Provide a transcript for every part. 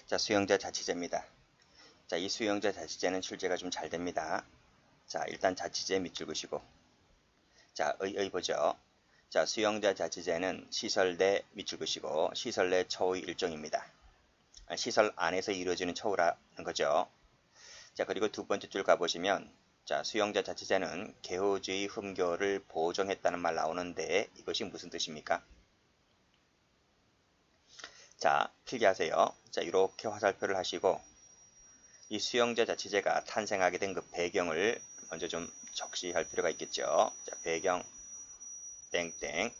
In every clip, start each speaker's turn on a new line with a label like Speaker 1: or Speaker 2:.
Speaker 1: 자, 수영자 자치제입니다. 자, 이 수영자 자치제는 출제가 좀 잘 됩니다. 자, 일단 자치제 밑줄 그시고. 자, 보죠. 자, 수영자 자치제는 시설 내 밑줄 그시고 시설 내 처우의 일종입니다. 시설 안에서 이루어지는 처우라는 거죠. 자, 그리고 두 번째 줄 가보시면 자, 수영자 자치제는 개호주의 흠교를 보정했다는 말 나오는데 이것이 무슨 뜻입니까? 자, 필기하세요. 자, 이렇게 화살표를 하시고 이 수영자 자치제가 탄생하게 된 그 배경을 먼저 좀 적시할 필요가 있겠죠. 자, 배경 땡땡.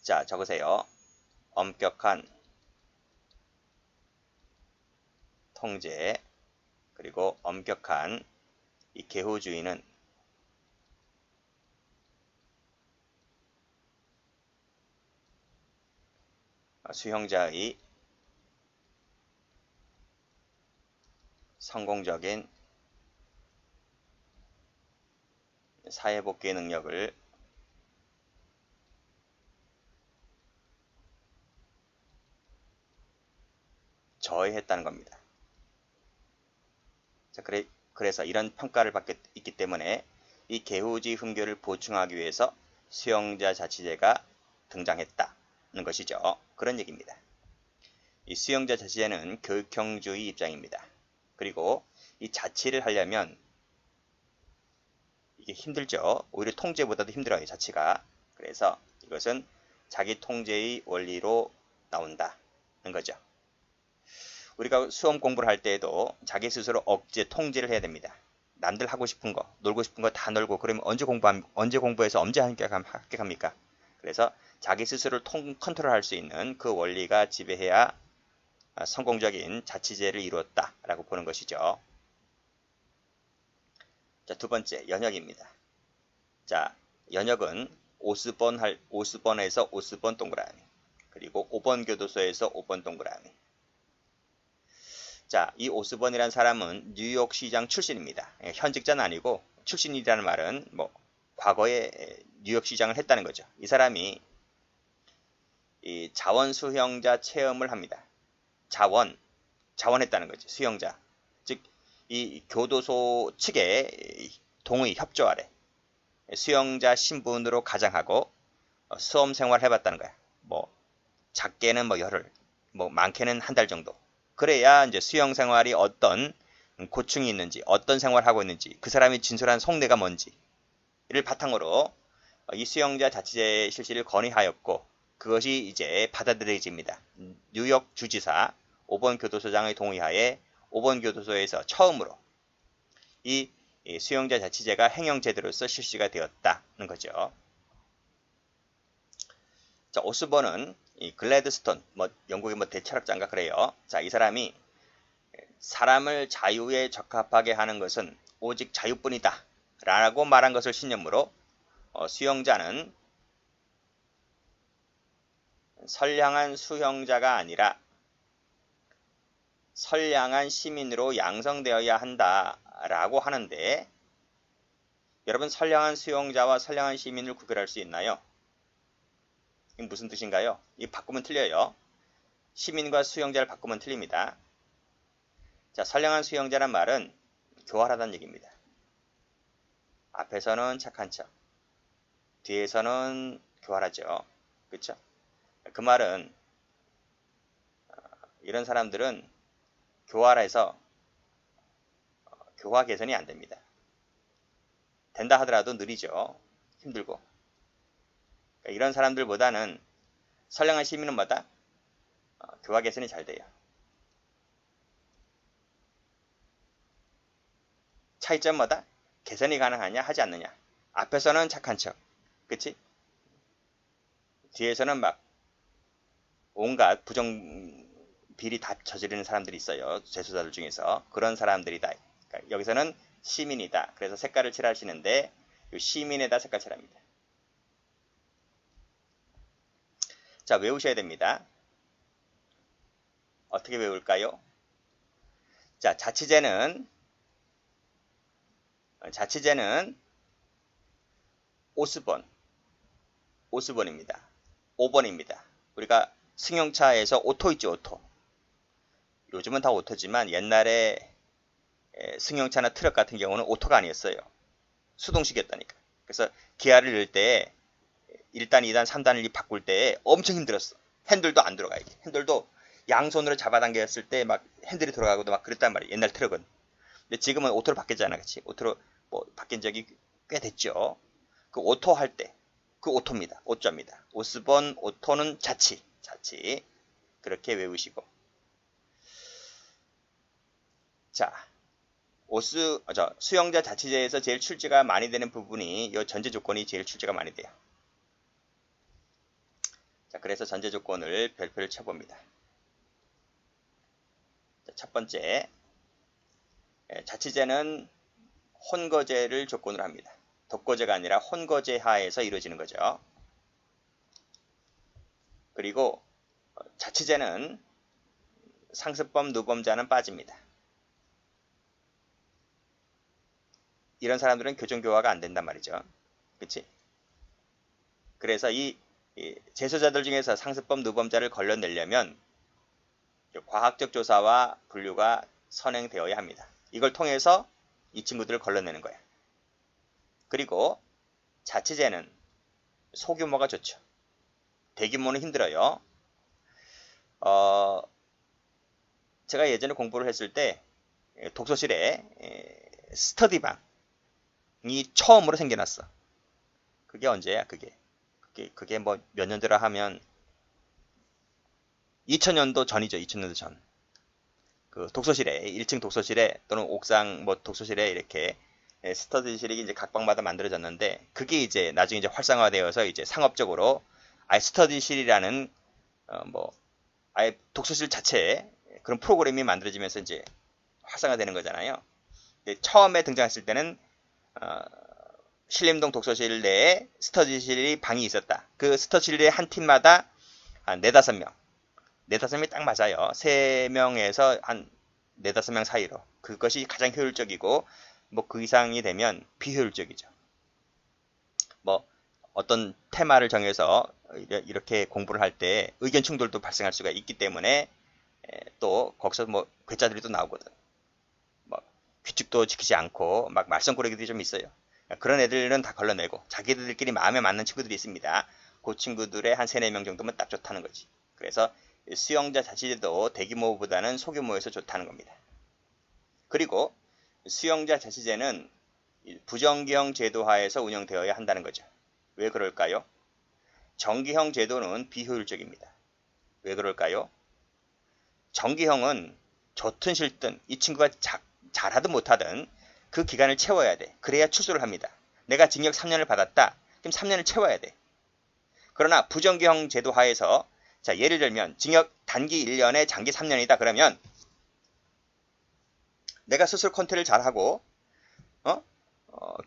Speaker 1: 자, 적으세요. 엄격한 통제 그리고 엄격한 이 개호주의는 수영자의 성공적인 사회복귀 능력을 저해했다는 겁니다. 자, 그래서 이런 평가를 받게 있기 때문에 이 개호주의 흠교를 보충하기 위해서 수영자 자치제가 등장했다는 것이죠. 그런 얘기입니다. 이 수영자 자치제는 교육형주의 입장입니다. 그리고 이 자치를 하려면 이게 힘들죠. 오히려 통제보다도 힘들어요, 자치가. 그래서 이것은 자기 통제의 원리로 나온다는 거죠. 우리가 수험 공부를 할 때에도 자기 스스로 억제, 통제를 해야 됩니다. 남들 하고 싶은 거, 놀고 싶은 거 다 놀고 그러면 언제 공부해서 언제 합격합니까? 그래서 자기 스스로를 컨트롤할 수 있는 그 원리가 지배해야 성공적인 자치제를 이루었다라고 보는 것이죠. 자, 두 번째, 연역입니다. 자, 연역은 오스본에서 오스본 동그라미, 그리고 5번 교도소에서 5번 동그라미. 자, 이 오스본이라는 사람은 뉴욕시장 출신입니다. 현직자는 아니고 출신이라는 말은 뭐 과거에 뉴욕시장을 했다는 거죠. 이 사람이 이 자원수형자 체험을 합니다. 자원했다는 거죠. 수형자. 즉, 이 교도소 측의 동의, 협조 아래 수형자 신분으로 가장하고 수험 생활을 해봤다는 거야. 뭐 작게는 뭐 열흘, 뭐 많게는 한 달 정도. 그래야 이제 수영 생활이 어떤 고충이 있는지, 어떤 생활을 하고 있는지, 그 사람의 진솔한 속내가 뭔지 이를 바탕으로 이 수영자 자치제 실시를 건의하였고 그것이 이제 받아들여집니다. 뉴욕 주지사 5번 교도소장의 동의하에 5번 교도소에서 처음으로 이 수영자 자치제가 행정제도로서 실시가 되었다는 거죠. 자, 오스본은 이 글래드스톤, 영국의 대철학자인가 그래요. 자, 이 사람이 사람을 자유에 적합하게 하는 것은 오직 자유뿐이다 라고 말한 것을 신념으로 수영자는 선량한 수형자가 아니라 선량한 시민으로 양성되어야 한다라고 하는데 여러분, 선량한 수용자와 선량한 시민을 구별할 수 있나요? 이게 무슨 뜻인가요? 이 바꾸면 틀려요. 시민과 수용자를 바꾸면 틀립니다. 자, 선량한 수용자란 말은 교활하다는 얘기입니다. 앞에서는 착한 척, 뒤에서는 교활하죠. 그렇죠? 그 말은 이런 사람들은 교활해서 교화 개선이 안 됩니다. 된다 하더라도 느리죠. 힘들고. 그러니까 이런 사람들보다는 선량한 시민은 뭐다? 교화 개선이 잘 돼요. 차이점 뭐다? 개선이 가능하냐 하지 않느냐. 앞에서는 착한 척, 그치? 뒤에서는 막 온갖 비리 다 저지르는 사람들이 있어요. 재수자들 중에서. 그런 사람들이다. 그러니까 여기서는 시민이다. 그래서 색깔을 칠하시는데 시민에다 색깔 칠합니다. 자, 외우셔야 됩니다. 어떻게 외울까요? 자, 자치제는 오스본입니다. 5번입니다. 우리가 승용차에서 오토 있죠, 오토. 요즘은 다 오토지만 옛날에 승용차나 트럭 같은 경우는 오토가 아니었어요. 수동식이었다니까. 그래서 기아를 넣을 때 1단, 2단, 3단을 바꿀 때 엄청 힘들었어. 핸들도 안 들어가. 이게. 핸들도 양손으로 잡아당겼을 때 막 핸들이 돌아가고도 막 그랬단 말이야. 옛날 트럭은. 근데 지금은 오토로 바뀌었잖아. 그치? 오토로 뭐 바뀐 적이 꽤 됐죠. 그 오토 할 때. 그 오토입니다. 오자입니다. 오스본 오토는 자치. 자치. 그렇게 외우시고. 자. 수영자 자치제에서 제일 출제가 많이 되는 부분이 이 전제 조건이 제일 출제가 많이 돼요. 자, 그래서 전제 조건을 별표를 쳐봅니다. 자, 첫 번째, 자치제는 혼거제를 조건으로 합니다. 독거제가 아니라 혼거제 하에서 이루어지는 거죠. 그리고 자치제는 상습범, 누범자는 빠집니다. 이런 사람들은 교정교화가 안 된단 말이죠. 그치? 그래서 이 재소자들 중에서 상습범, 누범자를 걸러내려면 과학적 조사와 분류가 선행되어야 합니다. 이걸 통해서 이 친구들을 걸러내는 거야. 그리고 자치제는 소규모가 좋죠. 대규모는 힘들어요. 제가 예전에 공부를 했을 때 독서실에 스터디방이 처음으로 생겨났어. 그게 언제야? 그게 뭐 몇 년도라 하면 2000년도 전이죠. 2000년도 전. 그 독서실에 1층 독서실에 또는 옥상 뭐 독서실에 이렇게 스터디실이 이제 각방마다 만들어졌는데 그게 이제 나중에 이제 활성화되어서 이제 상업적으로 아예 스터디실이라는 뭐 아예 독서실 자체에 그런 프로그램이 만들어지면서 이제 활성화되는 거잖아요. 처음에 등장했을 때는 신림동 독서실 내에 스터디실이 방이 있었다. 그 스터디실의 한 팀마다 한 4, 5명. 4, 5명이 딱 맞아요. 3명에서 한 4, 5명 사이로. 그것이 가장 효율적이고 뭐 그 이상이 되면 비효율적이죠. 뭐 어떤 테마를 정해서 이렇게 공부를 할 때 의견 충돌도 발생할 수가 있기 때문에 또 거기서 뭐 괴짜들이 또 나오거든. 뭐 규칙도 지키지 않고 막 말썽꾸러기들이 좀 있어요. 그런 애들은 다 걸러내고 자기들끼리 마음에 맞는 친구들이 있습니다. 그 친구들의 한 3, 4명 정도면 딱 좋다는 거지. 그래서 수영자 자치제도 대규모보다는 소규모에서 좋다는 겁니다. 그리고 수영자 자치제는 부정기형 제도하에서 운영되어야 한다는 거죠. 왜 그럴까요? 정기형 제도는 비효율적입니다. 왜 그럴까요? 정기형은 좋든 싫든 이 친구가 잘하든 못하든 그 기간을 채워야 돼. 그래야 출소를 합니다. 내가 징역 3년을 받았다. 그럼 3년을 채워야 돼. 그러나 부정기형 제도 하에서 자, 예를 들면 징역 단기 1년에 장기 3년이다. 그러면 내가 스스로 컨트롤을 잘하고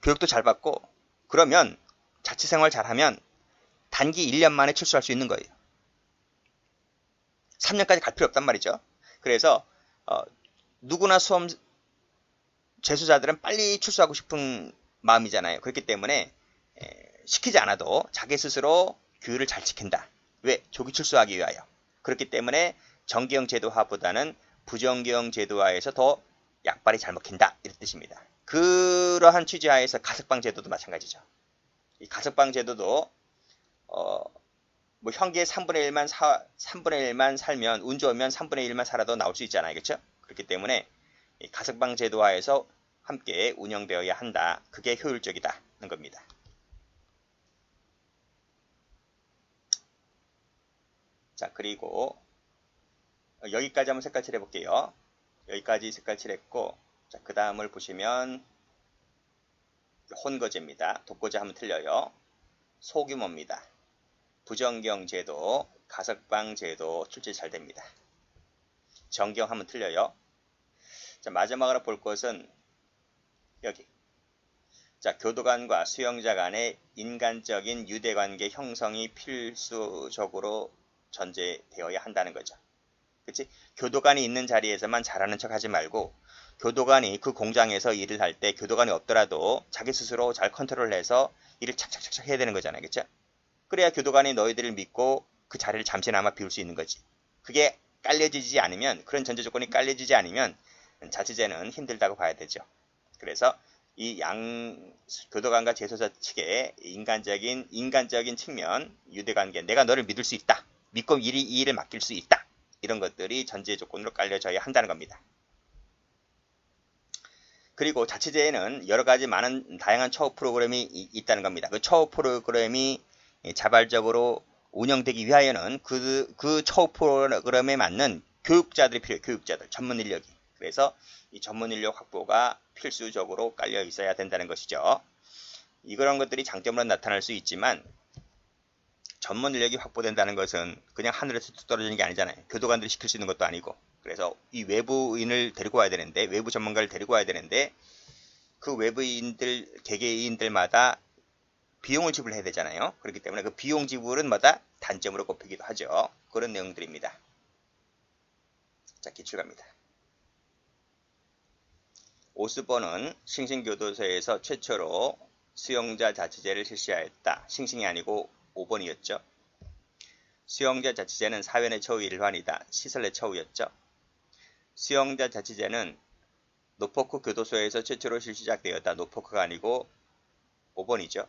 Speaker 1: 교육도 잘 받고 그러면 자취생활 잘하면 단기 1년 만에 출소할 수 있는 거예요. 3년까지 갈 필요 없단 말이죠. 그래서 누구나 수험 재수자들은 빨리 출소하고 싶은 마음이잖아요. 그렇기 때문에 시키지 않아도 자기 스스로 규율을 잘 지킨다. 왜? 조기 출소하기 위하여. 그렇기 때문에 정기형 제도화보다는 부정기형 제도화에서 더 약발이 잘 먹힌다. 이런 뜻입니다. 그러한 취지하에서 가석방 제도도 마찬가지죠. 이 가석방 제도도 뭐 형기의 3분의 1만 살면 운 좋으면 3분의 1만 살아도 나올 수 있잖아요. 그렇죠? 그렇기 때문에 이 가석방 제도화에서 함께 운영되어야 한다. 그게 효율적이다는 겁니다. 자, 그리고 여기까지 한번 색깔칠 해볼게요. 여기까지 색깔칠 했고, 자, 그 다음을 보시면 혼거제입니다. 독거제 하면 틀려요. 소규모입니다. 부정경 제도, 가석방 제도 출제 잘 됩니다. 정경 하면 틀려요. 자, 마지막으로 볼 것은 여기. 자, 교도관과 수용자 간의 인간적인 유대관계 형성이 필수적으로 전제되어야 한다는 거죠. 그치? 교도관이 있는 자리에서만 잘하는 척 하지 말고 교도관이 그 공장에서 일을 할 때 교도관이 없더라도 자기 스스로 잘 컨트롤해서 일을 착착착착 해야 되는 거잖아요. 그쵸? 그래야 교도관이 너희들을 믿고 그 자리를 잠시나마 비울 수 있는 거지. 그게 깔려지지 않으면, 그런 전제 조건이 깔려지지 않으면 자치제는 힘들다고 봐야 되죠. 그래서 이 교도관과 제소자 측의 인간적인 측면, 유대관계, 내가 너를 믿을 수 있다, 믿고 이 일을 맡길 수 있다, 이런 것들이 전제 조건으로 깔려져야 한다는 겁니다. 그리고 자치제에는 여러 가지 다양한 처우 프로그램이 있다는 겁니다. 그 처우 프로그램이 자발적으로 운영되기 위하여는 그 처우 프로그램에 맞는 교육자들이 필요해요. 교육자들, 전문 인력이. 그래서 이 전문 인력 확보가 필수적으로 깔려 있어야 된다는 것이죠. 이런 것들이 장점으로 나타날 수 있지만 전문 인력이 확보된다는 것은 그냥 하늘에서 뚝 떨어지는 게 아니잖아요. 교도관들이 시킬 수 있는 것도 아니고. 그래서 이 외부인을 데리고 와야 되는데, 외부 전문가를 데리고 와야 되는데, 그 개개인들마다 비용을 지불해야 되잖아요. 그렇기 때문에 그 비용 지불은 마다 단점으로 꼽히기도 하죠. 그런 내용들입니다. 자, 기출 갑니다. 오스본은 싱싱교도소에서 최초로 수용자 자치제를 실시하였다. 싱싱이 아니고 5번이었죠. 수용자 자치제는 사회 내 처우 일환이다. 시설 내 처우였죠. 수용자 자치제는 노포크 교도소에서 최초로 시작되었다. 노포크가 아니고 5번이죠.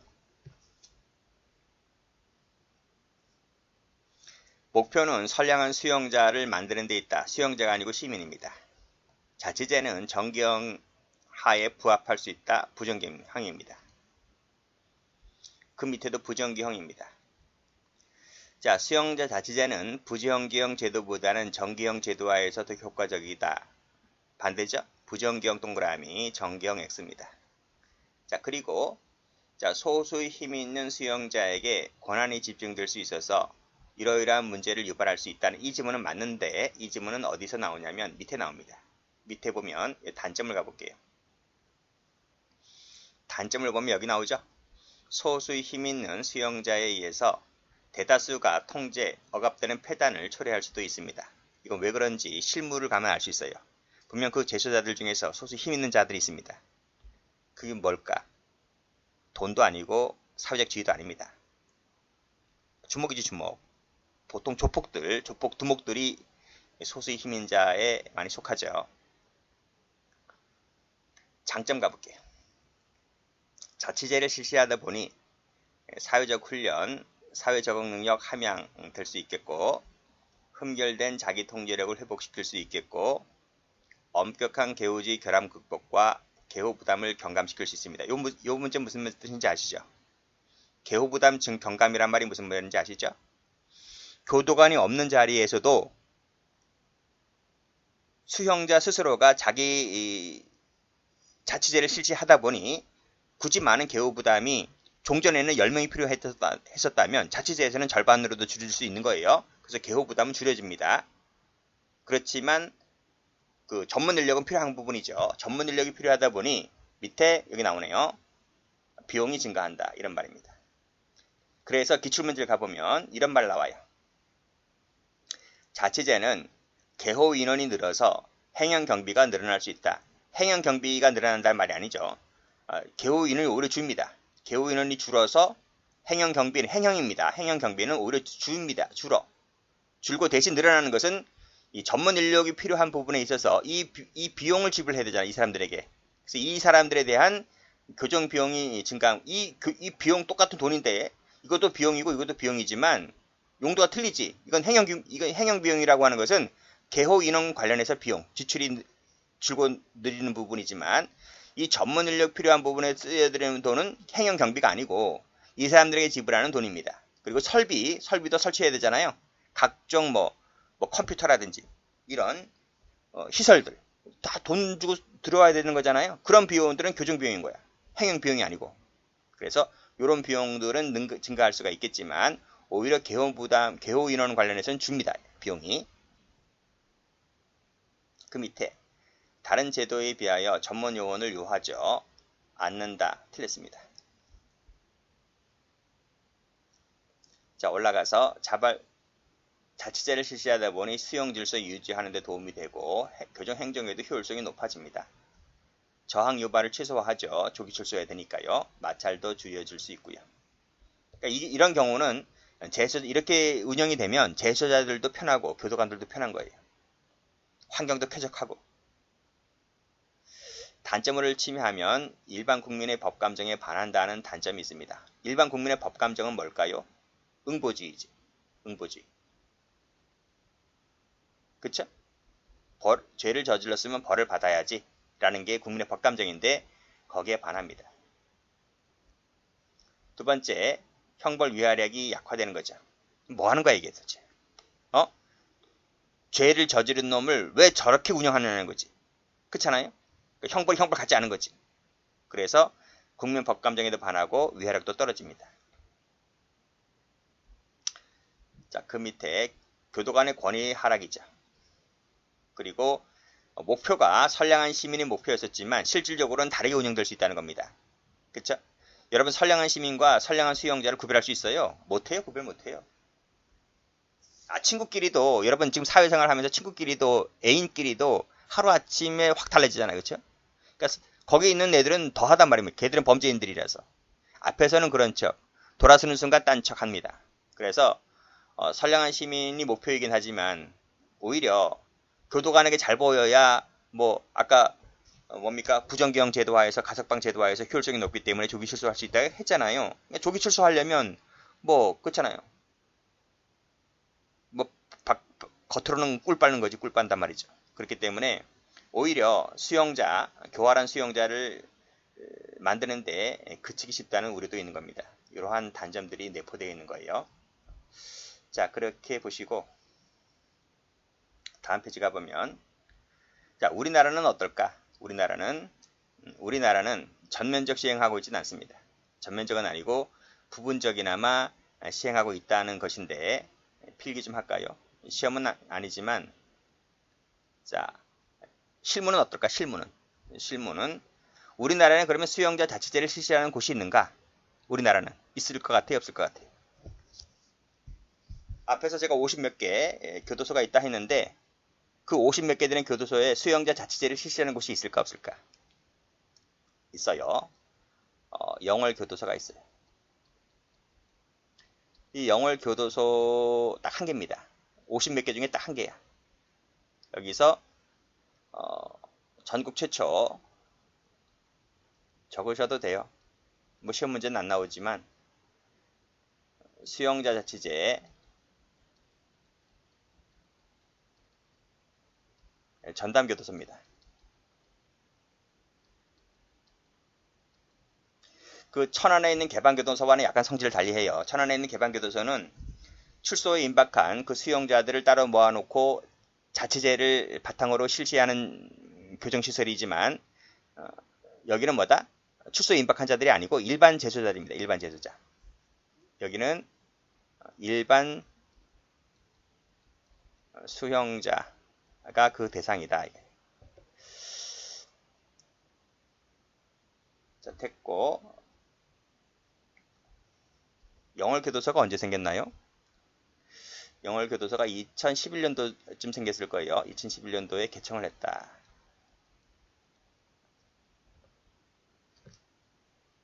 Speaker 1: 목표는 선량한 수용자를 만드는 데 있다. 수용자가 아니고 시민입니다. 자치제는 정경 하에 부합할 수 있다. 부정경형입니다. 그 밑에도 부정기형입니다. 자, 수용자 자치제는 부정기형 제도보다는 정기형 제도화에서 더 효과적이다. 반대죠? 부정기형 동그라미, 정기형 X입니다. 자, 그리고 자, 소수의 힘이 있는 수용자에게 권한이 집중될 수 있어서 이러이러한 문제를 유발할 수 있다는 이 지문은 맞는데, 이 지문은 어디서 나오냐면 밑에 나옵니다. 밑에 보면 단점을 가볼게요. 단점을 보면 여기 나오죠? 소수의 힘 있는 수용자에 의해서 대다수가 통제, 억압되는 폐단을 초래할 수도 있습니다. 이건 왜 그런지 실무를 가면 알 수 있어요. 분명 그 제소자들 중에서 소수 힘 있는 자들이 있습니다. 그게 뭘까? 돈도 아니고 사회적 지위도 아닙니다. 주목이지, 주목. 보통 조폭 두목들이 소수의 힘 있는 자에 많이 속하죠. 장점 가볼게요. 자치제를 실시하다 보니 사회적 훈련, 사회 적응 능력 함양될 수 있겠고, 흠결된 자기 통제력을 회복시킬 수 있겠고, 엄격한 개호주의 결함 극복과 개호 부담을 경감시킬 수 있습니다. 요 문제 무슨 뜻인지 아시죠? 개호 부담 경감이란 말이 무슨 말인지 아시죠? 교도관이 없는 자리에서도 수용자 스스로가 자기 자치제를 실시하다 보니 굳이 많은 개호 부담이 종전에는 10명이 필요했었다면 자치제에서는 절반으로도 줄일 수 있는 거예요. 그래서 개호 부담은 줄여집니다. 그렇지만 그 전문 인력은 필요한 부분이죠. 전문 인력이 필요하다 보니 밑에 여기 나오네요. 비용이 증가한다. 이런 말입니다. 그래서 기출문제를 가보면 이런 말 나와요. 자치제는 개호 인원이 늘어서 행정 경비가 늘어날 수 있다. 행정 경비가 늘어난다는 말이 아니죠. 개호 인원이 오히려 줍니다. 개호 인원이 줄어서 행정 경비는 행정입니다. 행정 경비는 오히려 줄고 대신 늘어나는 것은 이 전문 인력이 필요한 부분에 있어서 이 비용을 지불해야 되잖아요. 이 사람들에게. 그래서 이 사람들에 대한 교정 비용이 증가. 이 비용 똑같은 돈인데 이것도 비용이고 이것도 비용이지만 용도가 틀리지. 이건 행정 비용이라고 하는 것은 개호 인원 관련해서 비용, 지출이 줄고 늘리는 부분이지만 이 전문 인력 필요한 부분에 쓰여드리는 돈은 행정 경비가 아니고 이 사람들에게 지불하는 돈입니다. 그리고 설비도 설치해야 되잖아요. 각종 컴퓨터라든지 이런 시설들 다 돈 주고 들어와야 되는 거잖아요. 그런 비용들은 교정 비용인 거야. 행정 비용이 아니고. 그래서 이런 비용들은 증가할 수가 있겠지만 오히려 개호 인원 관련해서는 줍니다. 비용이. 그 밑에 다른 제도에 비하여 전문 요원을 요하죠. 않는다. 틀렸습니다. 자, 올라가서 자치제를 실시하다 보니 수용 질서 유지하는 데 도움이 되고 교정 행정에도 효율성이 높아집니다. 저항 유발을 최소화하죠. 조기 출소해야 되니까요. 마찰도 줄여줄 수 있고요. 그러니까 이런 경우는 이렇게 운영이 되면 제소자들도 편하고 교도관들도 편한 거예요. 환경도 쾌적하고. 단점을 침해하면 일반 국민의 법감정에 반한다는 단점이 있습니다. 일반 국민의 법감정은 뭘까요? 응보주의지. 응보주의. 그쵸? 죄를 저질렀으면 벌을 받아야지 라는 게 국민의 법감정인데 거기에 반합니다. 두 번째, 형벌 위하력이 약화되는 거죠. 뭐 하는 거야 이게 도대체? 죄를 저지른 놈을 왜 저렇게 운영하느냐는 거지. 그렇잖아요? 형벌 갖지 않은 거지. 그래서 국민 법감정에도 반하고 위하력도 떨어집니다. 자, 그 밑에 교도관의 권위 하락이죠. 그리고 목표가 선량한 시민의 목표였었지만 실질적으로는 다르게 운영될 수 있다는 겁니다. 그쵸? 여러분 선량한 시민과 선량한 수용자를 구별할 수 있어요? 못해요? 구별 못해요. 친구끼리도 여러분 지금 사회생활 하면서 친구끼리도 애인끼리도 하루아침에 확 달라지잖아요. 그쵸? 그러니까 거기 있는 애들은 더 하단 말입니다. 걔들은 범죄인들이라서. 앞에서는 그런 척, 돌아서는 순간 딴 척 합니다. 그래서 선량한 시민이 목표이긴 하지만 오히려 교도관에게 잘 보여야 뭐 아까 뭡니까 부정경 제도화에서 가석방 제도화에서 효율성이 높기 때문에 조기 출소할 수 있다고 했잖아요. 조기 출소하려면 뭐 그렇잖아요. 뭐 겉으로는 꿀 빨는 거지 꿀 빤단 말이죠. 그렇기 때문에 오히려 수용자, 교활한 수용자를 만드는데 그치기 쉽다는 우려도 있는 겁니다. 이러한 단점들이 내포되어 있는 거예요. 자, 그렇게 보시고 다음 페이지 가보면 자, 우리나라는 어떨까? 우리나라는 전면적 시행하고 있지는 않습니다. 전면적은 아니고 부분적이나마 시행하고 있다는 것인데 필기 좀 할까요? 시험은 아니지만 자, 실무는 어떨까? 실무는 우리나라는 그러면 수용자 자치제를 실시하는 곳이 있는가? 우리나라는 있을 것 같아요? 없을 것 같아요? 앞에서 제가 50몇 개 교도소가 있다 했는데 그 50몇 개 되는 교도소에 수용자 자치제를 실시하는 곳이 있을까 없을까? 있어요. 영월 교도소가 있어요. 이 영월 교도소 딱 한 개입니다. 50몇 개 중에 딱 한 개야. 여기서 전국 최초 적으셔도 돼요. 뭐 시험 문제는 안 나오지만 수용자 자치제 전담교도소입니다. 그 천안에 있는 개방교도소와는 약간 성질을 달리해요. 천안에 있는 개방교도소는 출소에 임박한 그 수용자들을 따로 모아놓고 자치제를 바탕으로 실시하는 교정시설이지만 여기는 뭐다? 출소에 임박한 자들이 아니고 일반 재소자들입니다. 일반 재소자. 여기는 일반 수용자가 그 대상이다. 자, 됐고 영월교도소가 언제 생겼나요? 영월교도소가 2011년도쯤 생겼을 거예요. 2011년도에 개청을 했다.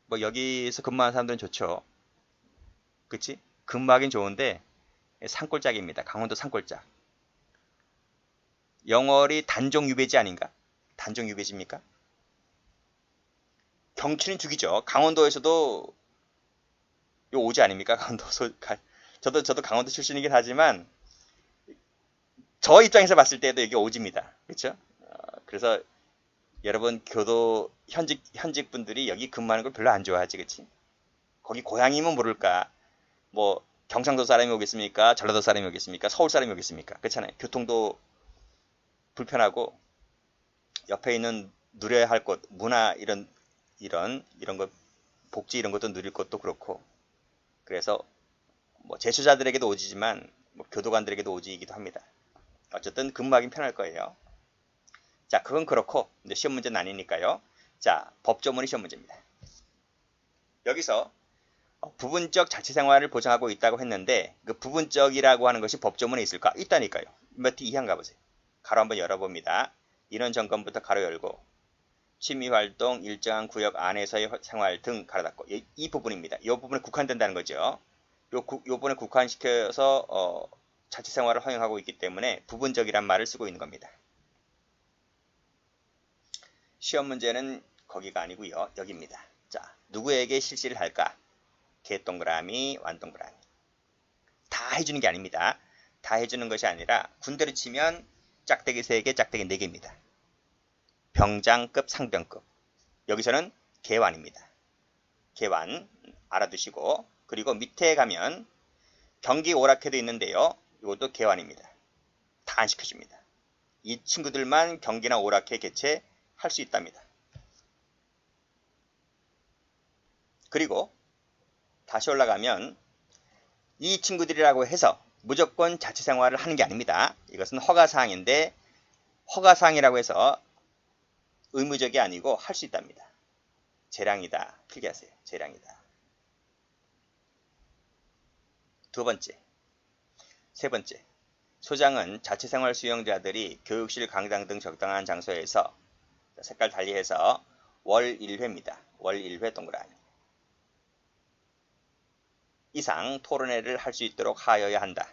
Speaker 1: 뭐 여기서 근무하는 사람들은 좋죠. 그치? 근무하긴 좋은데 산골짜기입니다. 강원도 산골짜. 영월이 단종 유배지 아닌가? 단종 유배지입니까? 경치는 죽이죠. 강원도에서도 요 오지 아닙니까? 저도 강원도 출신이긴 하지만 저 입장에서 봤을 때도 이게 오지입니다. 그렇죠? 그래서 여러분 현직 분들이 여기 근무하는 걸 별로 안 좋아하지, 그치? 거기 고향이면 모를까? 뭐 경상도 사람이 오겠습니까? 전라도 사람이 오겠습니까? 서울 사람이 오겠습니까? 그렇잖아요. 교통도 불편하고 옆에 있는 누려야 할 것, 문화 이런 것 복지 이런 것도 누릴 것도 그렇고 그래서 뭐 재수자들에게도 오지지만 뭐 교도관들에게도 오지이기도 합니다. 어쨌든 근무하긴 편할 거예요. 자, 그건 그렇고 이제 시험 문제는 아니니까요. 자, 법조문이 시험 문제입니다. 여기서 부분적 자치생활을 보장하고 있다고 했는데 그 부분적이라고 하는 것이 법조문에 있을까? 있다니까요. 몇 티 이항 가보세요. 가로 한번 열어봅니다. 인원 점검부터 가로 열고 취미활동, 일정한 구역 안에서의 생활 등 가로 닫고 이 부분입니다. 이 부분에 국한된다는 거죠. 요 부분에 국한시켜서 자치생활을 허용하고 있기 때문에 부분적이란 말을 쓰고 있는 겁니다. 시험 문제는 거기가 아니고요. 여기입니다. 자, 누구에게 실시를 할까? 개동그라미, 완동그라미. 다 해주는 게 아닙니다. 다 해주는 것이 아니라 군대로 치면 짝대기 3개, 짝대기 4개입니다. 병장급, 상병급. 여기서는 개완입니다. 개완 알아두시고, 그리고 밑에 가면 경기 오락회도 있는데요. 이것도 개완입니다. 다 안 시켜줍니다. 이 친구들만 경기나 오락회 개최할 수 있답니다. 그리고 다시 올라가면 이 친구들이라고 해서 무조건 자치생활을 하는 게 아닙니다. 이것은 허가사항인데 허가사항이라고 해서 의무적이 아니고 할 수 있답니다. 재량이다. 필기하세요. 재량이다. 두 번째, 세 번째. 소장은 자치생활 수용자들이 교육실, 강당 등 적당한 장소에서 색깔 달리해서 월 1회입니다. 월 1회 동그라미. 이상 토론회를 할 수 있도록 하여야 한다.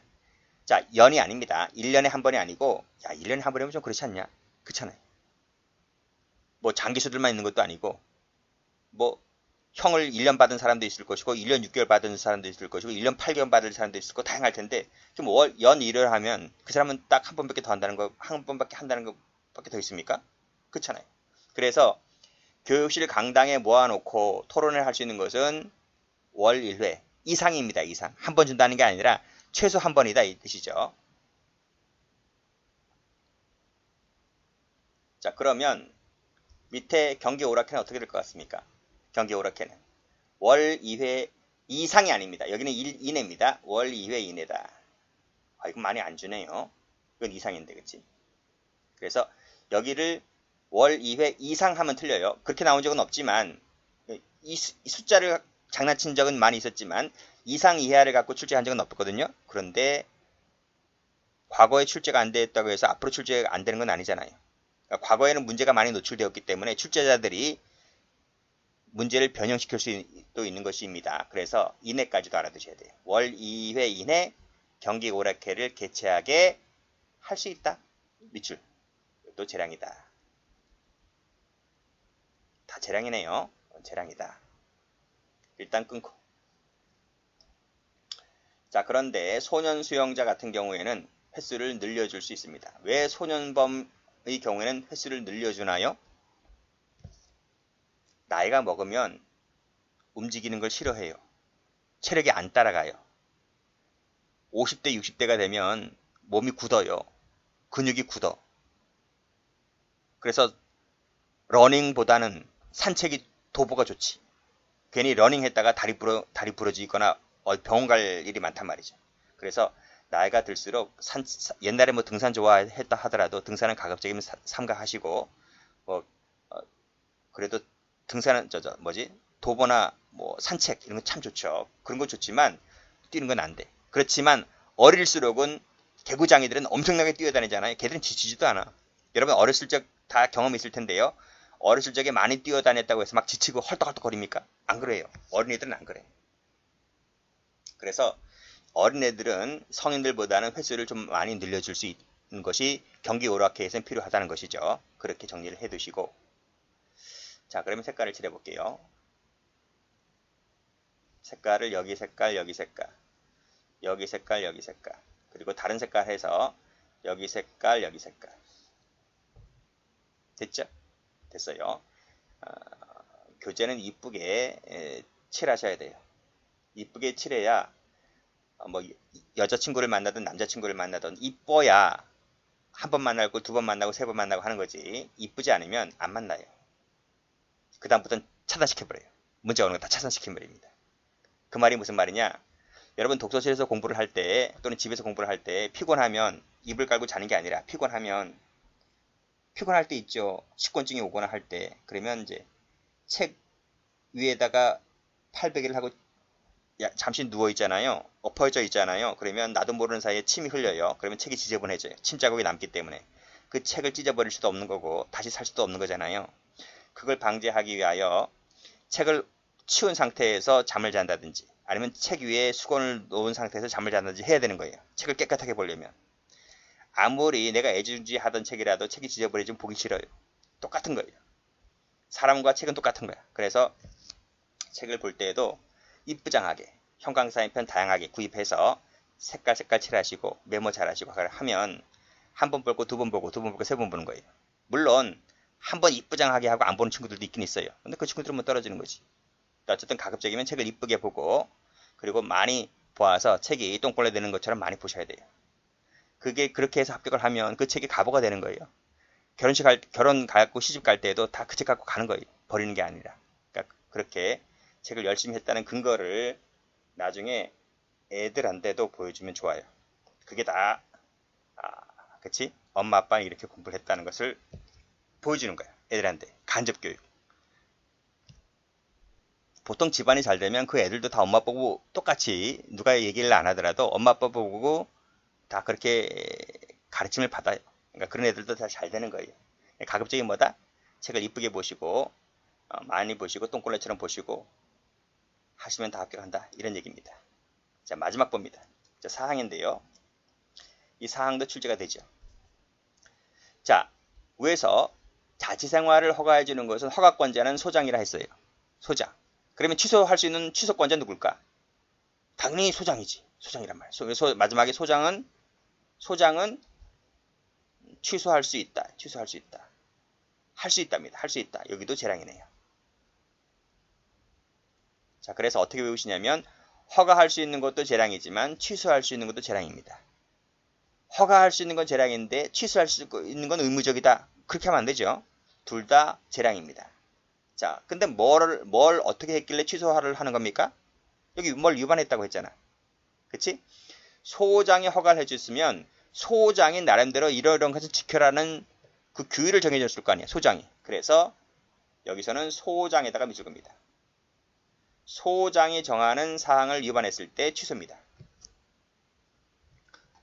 Speaker 1: 자, 연이 아닙니다. 1년에 한 번이 아니고, 야, 1년에 한 번이면 좀 그렇지 않냐? 그렇잖아요. 뭐 장기수들만 있는 것도 아니고, 뭐 형을 1년 받은 사람도 있을 것이고 1년 6개월 받은 사람도 있을 것이고 1년 8개월 받을 사람도 있을 거고 다양할 텐데 좀 연 1을 하면 그 사람은 딱 한 번밖에 더 한다는 거, 한 번밖에 한다는 것밖에 더 있습니까? 그렇잖아요. 그래서 교육실 강당에 모아놓고 토론을 할 수 있는 것은 월 1회 이상입니다. 이상. 한 번 준다는 게 아니라 최소 한 번이다 이 뜻이죠. 자, 그러면 밑에 경기 오락회는 어떻게 될 것 같습니까? 경기 오락회는 월 2회 이상이 아닙니다. 여기는 1 이내입니다. 월 2회 이내다. 아, 이건 많이 안 주네요. 이건 이상인데, 그치? 그래서 여기를 월 2회 이상 하면 틀려요. 그렇게 나온 적은 없지만 이 숫자를 장난친 적은 많이 있었지만 이상 이하를 갖고 출제한 적은 없거든요. 그런데 과거에 출제가 안 됐다고 해서 앞으로 출제가 안 되는 건 아니잖아요. 그러니까 과거에는 문제가 많이 노출되었기 때문에 출제자들이 문제를 변형시킬 수도 있는 것입니다. 그래서 이내까지도 알아두셔야 돼요. 월 2회 이내 경기 오락회를 개최하게 할 수 있다. 밑줄. 또 재량이다. 다 재량이네요. 재량이다. 일단 끊고. 자, 그런데 소년 수용자 같은 경우에는 횟수를 늘려줄 수 있습니다. 왜 소년범의 경우에는 횟수를 늘려주나요? 나이가 먹으면 움직이는 걸 싫어해요. 체력이 안 따라가요. 50대, 60대가 되면 몸이 굳어요. 근육이 굳어. 그래서 러닝보다는 산책이 도보가 좋지. 괜히 러닝 했다가 다리 부러지거나 병원 갈 일이 많단 말이죠. 그래서 나이가 들수록 옛날에 뭐 등산 좋아했다 하더라도 등산은 가급적이면 삼가하시고 그래도 등산은 도보나 뭐 산책 이런 건 참 좋죠. 그런 거 좋지만 뛰는 건 안 돼. 그렇지만 어릴수록은 개구장이들은 엄청나게 뛰어다니잖아요. 걔들은 지치지도 않아. 여러분 어렸을 적 다 경험이 있을 텐데요. 어렸을 적에 많이 뛰어다녔다고 해서 막 지치고 헐떡헐떡거립니까? 안 그래요. 어린애들은 안 그래. 그래서 어린애들은 성인들보다는 횟수를 좀 많이 늘려줄 수 있는 것이 경기 오락회에서는 필요하다는 것이죠. 그렇게 정리를 해두시고 자, 그러면 색깔을 칠해볼게요. 색깔을 여기 색깔, 여기 색깔, 여기 색깔, 여기 색깔, 그리고 다른 색깔 해서 여기 색깔, 여기 색깔. 됐죠? 됐어요. 교재는 이쁘게 칠하셔야 돼요. 이쁘게 칠해야 뭐 여자친구를 만나든 남자친구를 만나든 이뻐야 한 번 만나고 두 번 만나고 세 번 만나고 하는 거지. 이쁘지 않으면 안 만나요. 그 다음부터는 차단시켜버려요. 문제 오는 거 다 차단시켜버립니다. 그 말이 무슨 말이냐? 여러분 독서실에서 공부를 할 때 또는 집에서 공부를 할 때 피곤하면 이불 깔고 자는 게 아니라 피곤할 때 있죠. 식곤증이 오거나 할 때 그러면 이제 책 위에다가 팔베개를 하고 잠시 누워 있잖아요. 엎어져 있잖아요. 그러면 나도 모르는 사이에 침이 흘려요. 그러면 책이 지저분해져요. 침 자국이 남기 때문에 그 책을 찢어버릴 수도 없는 거고 다시 살 수도 없는 거잖아요. 그걸 방지하기 위하여 책을 치운 상태에서 잠을 잔다든지 아니면 책 위에 수건을 놓은 상태에서 잠을 잔다든지 해야 되는 거예요. 책을 깨끗하게 보려면. 아무리 내가 애지중지 하던 책이라도 책이 지저버리지면 보기 싫어요. 똑같은 거예요. 사람과 책은 똑같은 거야. 그래서 책을 볼 때에도 이쁘장하게 형광사인펜 다양하게 구입해서 색깔 칠하시고 메모 잘하시고 하면 한 번 보고 두 번 보고 두 번 보고 세 번 보는 거예요. 물론 한 번 이쁘장하게 하고 안 보는 친구들도 있긴 있어요. 근데 그 친구들은 뭐 떨어지는 거지. 어쨌든 가급적이면 책을 이쁘게 보고 그리고 많이 보아서 책이 똥꼬레 되는 것처럼 많이 보셔야 돼요. 그게 그렇게 해서 합격을 하면 그 책이 가보가 되는 거예요. 결혼 가고 시집 갈 때도 다 그 책 갖고 가는 거예요. 버리는 게 아니라. 그러니까 그렇게 책을 열심히 했다는 근거를 나중에 애들한테도 보여주면 좋아요. 그게 다 그치? 엄마 아빠는 이렇게 공부를 했다는 것을 보여주는 거야. 애들한테 간접 교육. 보통 집안이 잘 되면 그 애들도 다 엄마 아빠 보고 똑같이 누가 얘기를 안 하더라도 엄마 아빠 보고 다 그렇게 가르침을 받아요. 그러니까 그런 애들도 다 잘 되는 거예요. 가급적이 뭐다? 책을 이쁘게 보시고 많이 보시고 똥꼬레처럼 보시고 하시면 다 합격한다. 이런 얘기입니다. 자, 마지막 봅니다. 자, 4항인데요. 이 4항도 출제가 되죠. 자, 위에서 자치생활을 허가해 주는 것은 허가권자는 소장이라 했어요. 소장. 그러면 취소할 수 있는 취소권자 누굴까? 당연히 소장이지. 소장이란 말이에요. 마지막에 소장은 취소할 수 있다. 취소할 수 있다. 할 수 있답니다. 할 수 있다. 여기도 재량이네요. 자, 그래서 어떻게 외우시냐면 허가할 수 있는 것도 재량이지만 취소할 수 있는 것도 재량입니다. 허가할 수 있는 건 재량인데 취소할 수 있는 건 의무적이다. 그렇게 하면 안 되죠. 둘 다 재량입니다. 자, 근데 뭘 어떻게 했길래 취소를 하는 겁니까? 여기 뭘 위반했다고 했잖아. 그치? 소장이 허가를 해줬으면 소장이 나름대로 이러이러한 것을 지켜라는 그 규율을 정해줬을 거 아니야. 소장이. 그래서 여기서는 소장에다가 미줄 겁니다. 소장이 정하는 사항을 위반했을 때 취소입니다.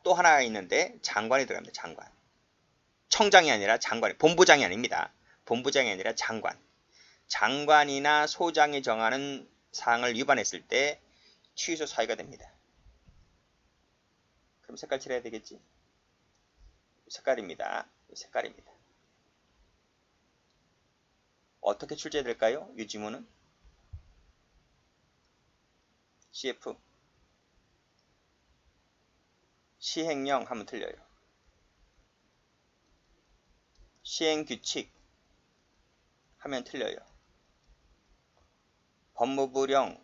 Speaker 1: 또 하나 있는데 장관이 들어갑니다. 장관. 청장이 아니라 장관이. 본부장이 아닙니다. 본부장이 아니라 장관. 장관이나 소장이 정하는 사항을 위반했을 때 취소 사유가 됩니다. 그럼 색깔 칠해야 되겠지? 색깔입니다. 색깔입니다. 어떻게 출제될까요? 이 지문은? CF. 시행령 하면 틀려요. 시행규칙 하면 틀려요. 법무부령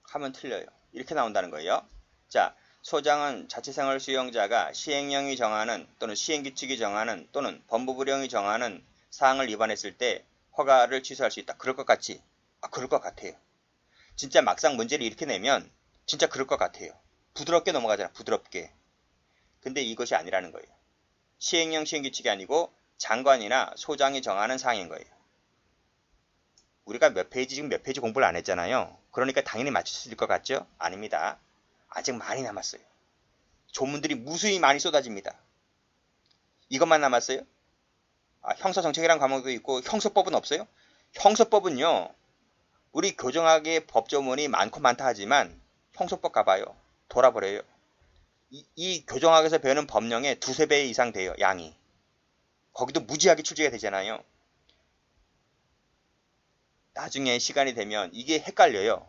Speaker 1: 하면 틀려요. 이렇게 나온다는 거예요. 자, 소장은 자치생활 수용자가 시행령이 정하는 또는 시행규칙이 정하는 또는 법무부령이 정하는 사항을 위반했을 때 허가를 취소할 수 있다. 그럴 것 같지? 그럴 것 같아요. 진짜 막상 문제를 이렇게 내면 진짜 그럴 것 같아요. 부드럽게 넘어가잖아. 부드럽게. 근데 이것이 아니라는 거예요. 시행령 시행규칙이 아니고 장관이나 소장이 정하는 사항인 거예요. 우리가 지금 몇 페이지 공부를 안 했잖아요. 그러니까 당연히 맞출 수 있을 것 같죠? 아닙니다. 아직 많이 남았어요. 조문들이 무수히 많이 쏟아집니다. 이것만 남았어요? 형사정책이라는 과목도 있고 형소법은 없어요? 형소법은요. 우리 교정학의 법조문이 많고 많다 하지만 형소법 가봐요. 돌아버려요. 이 교정학에서 배우는 법령의 두세 배 이상 돼요. 양이. 거기도 무지하게 출제가 되잖아요. 나중에 시간이 되면 이게 헷갈려요.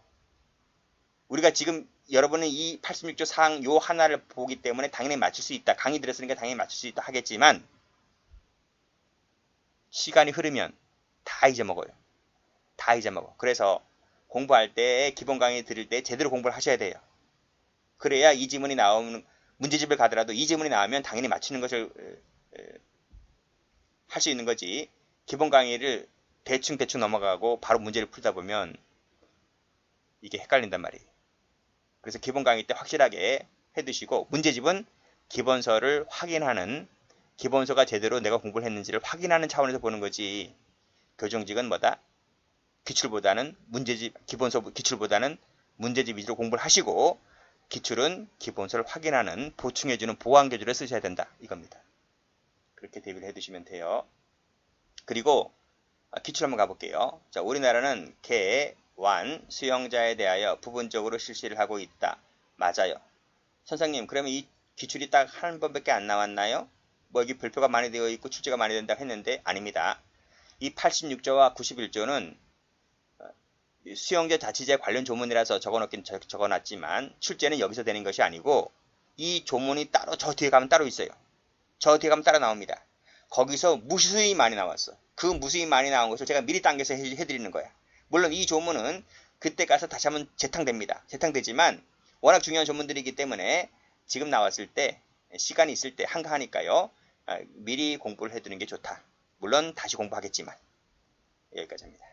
Speaker 1: 우리가 지금 여러분은 이 86조 사항 요 하나를 보기 때문에 당연히 맞출 수 있다. 강의 들었으니까 당연히 맞출 수 있다 하겠지만 시간이 흐르면 다 잊어먹어요. 다 잊어먹어. 그래서 공부할 때 기본 강의 들을 때 제대로 공부를 하셔야 돼요. 그래야 이 지문이 나오는 문제집을 가더라도 이 지문이 나오면 당연히 맞추는 것을 할 수 있는 거지. 기본 강의를 대충 넘어가고 바로 문제를 풀다 보면 이게 헷갈린단 말이에요. 그래서 기본 강의 때 확실하게 해두시고 문제집은 기본서를 확인하는 기본서가 제대로 내가 공부를 했는지를 확인하는 차원에서 보는 거지. 교정직은 뭐다? 기출보다는 기출보다는 문제집 위주로 공부를 하시고 기출은 기본서를 확인하는 보충해주는 보완교재를 쓰셔야 된다. 이겁니다. 그렇게 대비를 해두시면 돼요. 그리고 기출 한번 가볼게요. 자, 우리나라는 완 수용자에 대하여 부분적으로 실시를 하고 있다. 맞아요. 선생님, 그러면 이 기출이 딱 한 번밖에 안 나왔나요? 뭐 여기 별표가 많이 되어 있고 출제가 많이 된다고 했는데 아닙니다. 이 86조와 91조는 수영제 자치제 관련 조문이라서 적어놓긴 적어놨지만 출제는 여기서 되는 것이 아니고 이 조문이 따로 저 뒤에 가면 따로 있어요. 저 뒤에 가면 따로 나옵니다. 거기서 무수히 많이 나왔어. 그 무수히 많이 나온 것을 제가 미리 당겨서 해드리는 거야. 물론 이 조문은 그때 가서 다시 한번 재탕됩니다. 재탕되지만 워낙 중요한 조문들이기 때문에 지금 나왔을 때 시간이 있을 때 한가하니까요. 미리 공부를 해두는 게 좋다. 물론 다시 공부하겠지만 여기까지입니다.